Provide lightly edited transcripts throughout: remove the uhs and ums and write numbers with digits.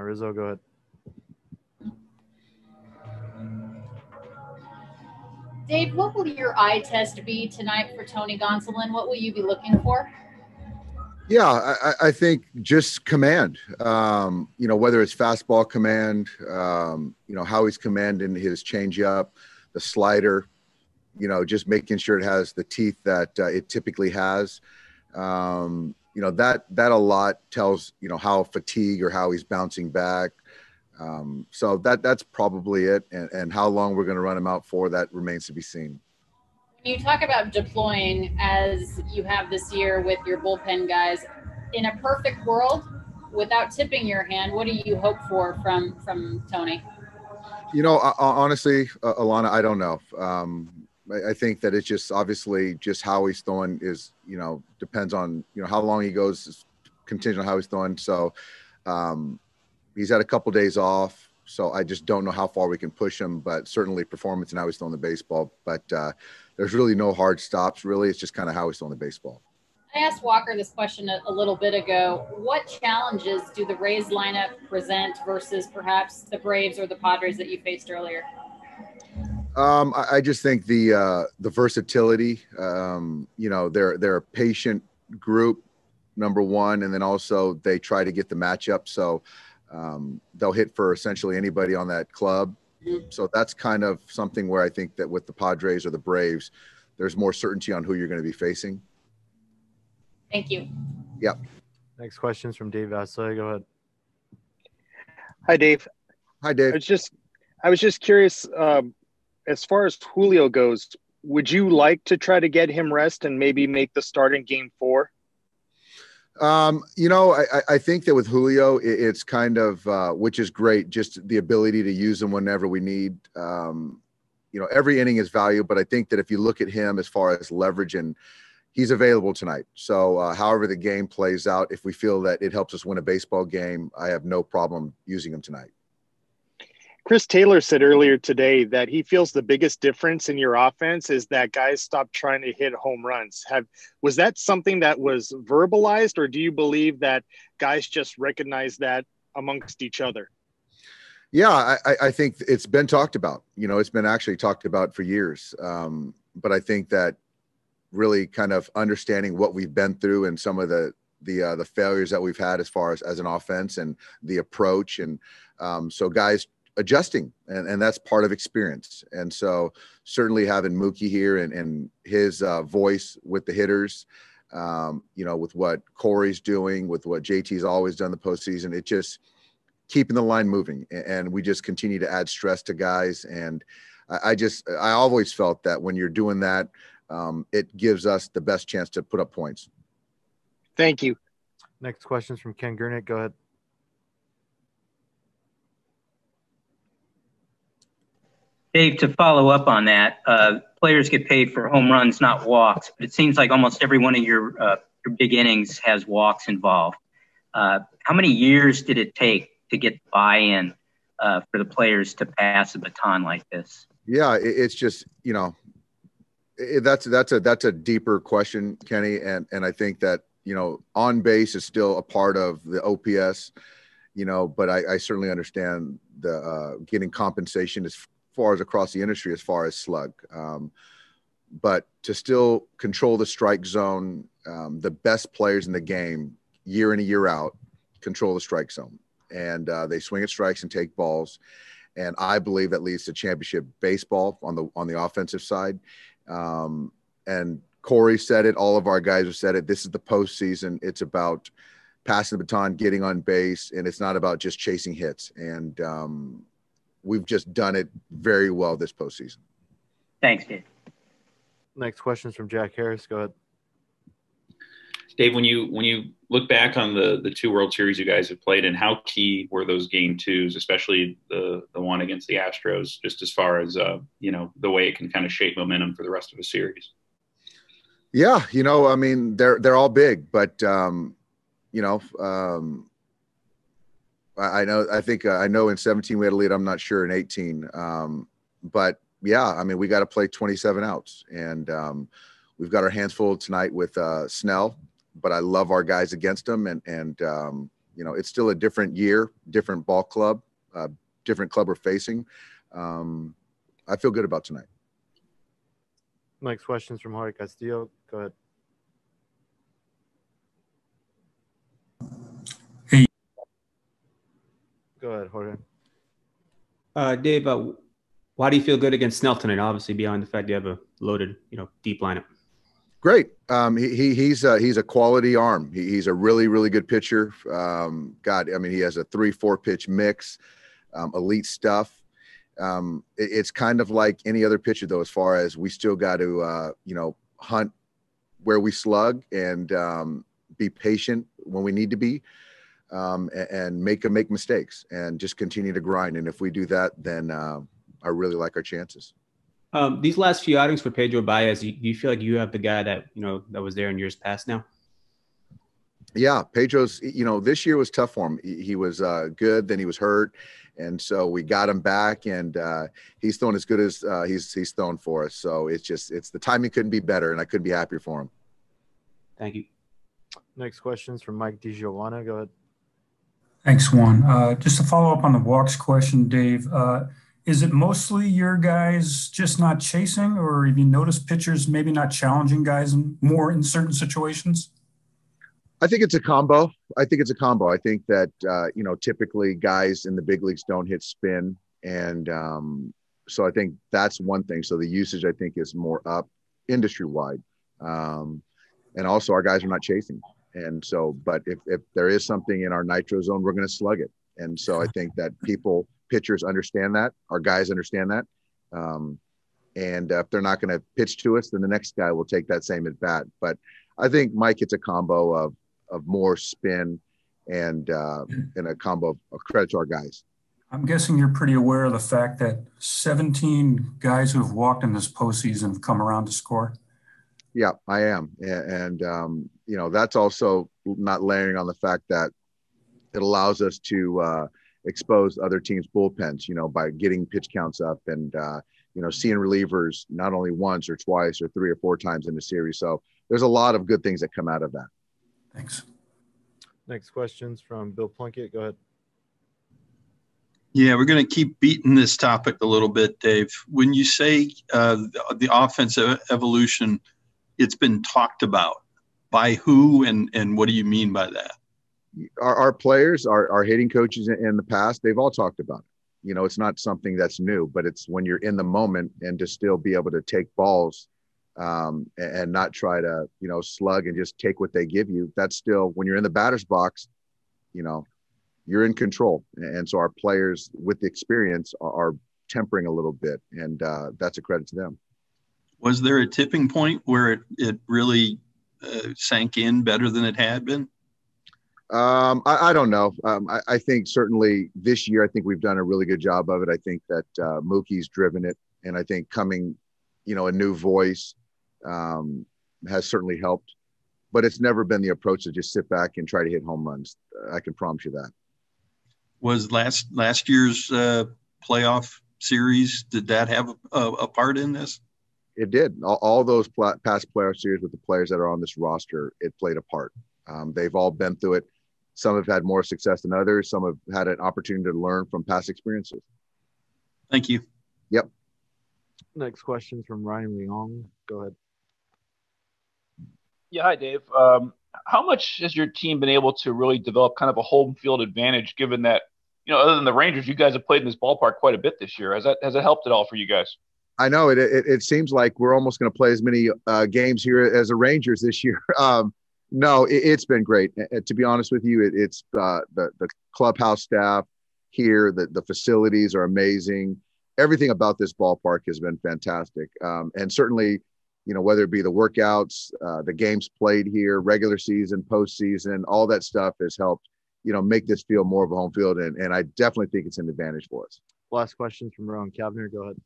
Rizzo, go ahead. Dave, what will your eye test be tonight for Tony Gonsolin? What will you be looking for? Yeah, I think just command, whether it's fastball command, how he's commanding his changeup, the slider, just making sure it has the teeth that it typically has. That a lot tells, how fatigued or how he's bouncing back. So that's probably it. And how long we're going to run him out for, that remains to be seen. You talk about deploying as you have this year with your bullpen guys. In a perfect world, without tipping your hand, what do you hope for from Tony? Honestly, Alanna, I don't know. I think that it's just obviously just how he's throwing is, depends on, how long he goes, is contingent on how he's throwing. So he's had a couple days off. So I just don't know how far we can push him, but certainly performance and how he's throwing the baseball. But there's really no hard stops, really. It's just kind of how he's throwing the baseball. I asked Walker this question a little bit ago. What challenges do the Rays lineup present versus perhaps the Braves or the Padres that you faced earlier? I just think the versatility, they're a patient group, number one, and then also they try to get the matchup. So they'll hit for essentially anybody on that club. So that's kind of something where I think that with the Padres or the Braves, there's more certainty on who you're going to be facing. Thank you. Yep. Next question is from Dave Vassay. Go ahead. Hi, Dave. Hi, Dave. I was just curious, as far as Julio goes, would you like to try to get him rest and maybe make the start in Game 4? I think that with Julio, it's kind of, which is great, just the ability to use him whenever we need. Every inning is value, but I think that if you look at him as far as leverage, and he's available tonight. So however the game plays out, if we feel that it helps us win a baseball game, I have no problem using him tonight. Chris Taylor said earlier today that he feels the biggest difference in your offense is that guys stop trying to hit home runs. Was that something that was verbalized, or do you believe that guys just recognize that amongst each other? Yeah, I think it's been talked about. It's been actually talked about for years. But I think that really kind of understanding what we've been through and some of the failures that we've had as far as an offense and the approach. And so guys adjusting, and that's part of experience. And so certainly having Mookie here and his voice with the hitters, with what Corey's doing, with what JT's always done the postseason, it just keeping the line moving. And we just continue to add stress to guys. And I always felt that when you're doing that, it gives us the best chance to put up points. Thank you. Next question is from Ken Gurnick. Go ahead. Dave, to follow up on that, players get paid for home runs, not walks. But it seems like almost every one of your big innings has walks involved. How many years did it take to get buy-in for the players to pass a baton like this? Yeah, it's just, that's a deeper question, Kenny. And I think that, on base is still a part of the OPS, but I certainly understand the getting compensation as far as across the industry, as far as slug. But to still control the strike zone, the best players in the game, year in and year out, control the strike zone. And they swing at strikes and take balls. And I believe that leads to championship baseball on the offensive side. And Corey said it. All of our guys have said it. This is the postseason. It's about passing the baton, getting on base, and it's not about just chasing hits. And we've just done it very well this postseason. Thanks, Dave. Next question is from Jack Harris. Go ahead. Dave, when you look back on the two World Series you guys have played in, how key were those game twos, especially the one against the Astros, just as far as the way it can kind of shape momentum for the rest of the series? Yeah, they're all big, but I know in 17 we had a lead. I'm not sure in 18, but yeah, we got to play 27 outs, and we've got our hands full tonight with Snell. But I love our guys against them, and it's still a different year, different ball club, different club we're facing. I feel good about tonight. Next question's from Jorge Castillo. Go ahead. Hey. Go ahead, Jorge. Dave, why do you feel good against Snell tonight? Obviously, beyond the fact you have a loaded, deep lineup. Great. He's a quality arm. He's a really, really good pitcher. He has a 3-4 pitch mix, elite stuff. It's kind of like any other pitcher, though, as far as we still got to, hunt where we slug and be patient when we need to be, and make mistakes and just continue to grind. And if we do that, then I really like our chances. These last few outings for Pedro Baez, do you feel like you have the guy that, that was there in years past now? Yeah, Pedro's, this year was tough for him. He was good, then he was hurt. And so we got him back, and he's thrown as good as he's thrown for us. So it's the timing couldn't be better, and I couldn't be happier for him. Thank you. Next question's from Mike DiGiovanna. Go ahead. Thanks, Juan. Just to follow up on the walks question, Dave, is it mostly your guys just not chasing, or have you noticed pitchers maybe not challenging guys more in certain situations? I think it's a combo. I think that, typically guys in the big leagues don't hit spin. And so I think that's one thing. So the usage, I think, is more up industry-wide. And also our guys are not chasing. And so, but if there is something in our nitro zone, we're going to slug it. And so I think that pitchers understand that. Our guys understand that. And if they're not going to pitch to us, then the next guy will take that same at bat. But I think, Mike, it's a combo of more spin and a combo of credit to our guys. I'm guessing you're pretty aware of the fact that 17 guys who have walked in this postseason have come around to score. Yeah, I am. And that's also not layering on the fact that it allows us to expose other teams' bullpens, by getting pitch counts up and, seeing relievers not only once or twice or 3 or 4 times in the series. So there's a lot of good things that come out of that. Thanks. Next question's from Bill Plunkett. Go ahead. Yeah, we're going to keep beating this topic a little bit, Dave. When you say the offensive evolution, it's been talked about by who and what do you mean by that? Our players, our hitting coaches in the past, they've all talked about it. It's not something that's new, but it's when you're in the moment and to still be able to take balls and not try to, slug and just take what they give you. That's still, when you're in the batter's box, you're in control. And so our players with the experience are tempering a little bit, and that's a credit to them. Was there a tipping point where it really sank in better than it had been? I don't know. I think certainly this year, I think we've done a really good job of it. I think that Mookie's driven it, and I think coming, a new voice has certainly helped. But it's never been the approach to just sit back and try to hit home runs. I can promise you that. Was last year's playoff series, did that have a part in this? It did. All those past playoff series with the players that are on this roster, it played a part. They've all been through it. Some have had more success than others. Some have had an opportunity to learn from past experiences. Thank you. Yep. Next question from Ryan Leong. Go ahead. Yeah, hi, Dave. How much has your team been able to really develop kind of a home field advantage, given that, other than the Rangers, you guys have played in this ballpark quite a bit this year? Has it helped at all for you guys? I know it seems like we're almost going to play as many games here as the Rangers this year. No, it's been great. To be honest with you, it's the clubhouse staff here. The facilities are amazing. Everything about this ballpark has been fantastic. And certainly, whether it be the workouts, the games played here, regular season, postseason, all that stuff has helped, make this feel more of a home field. And I definitely think it's an advantage for us. Last question from Rowan Kavner. Go ahead.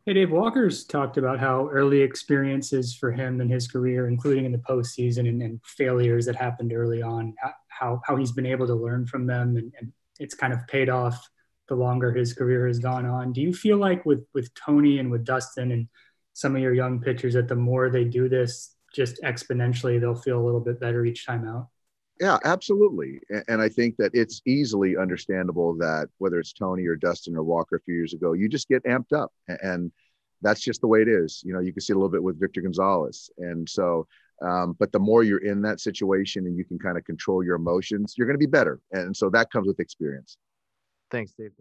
Hey, Dave, Walker's talked about how early experiences for him in his career, including in the postseason and failures that happened early on, how he's been able to learn from them, and it's kind of paid off the longer his career has gone on. Do you feel like with Tony and with Dustin and some of your young pitchers that the more they do this, just exponentially, they'll feel a little bit better each time out? Yeah, absolutely. And I think that it's easily understandable that whether it's Tony or Dustin or Walker a few years ago, you just get amped up. And that's just the way it is. You know, you can see a little bit with Victor Gonzalez. And so, but the more you're in that situation and you can kind of control your emotions, you're going to be better. And so that comes with experience. Thanks, Dave.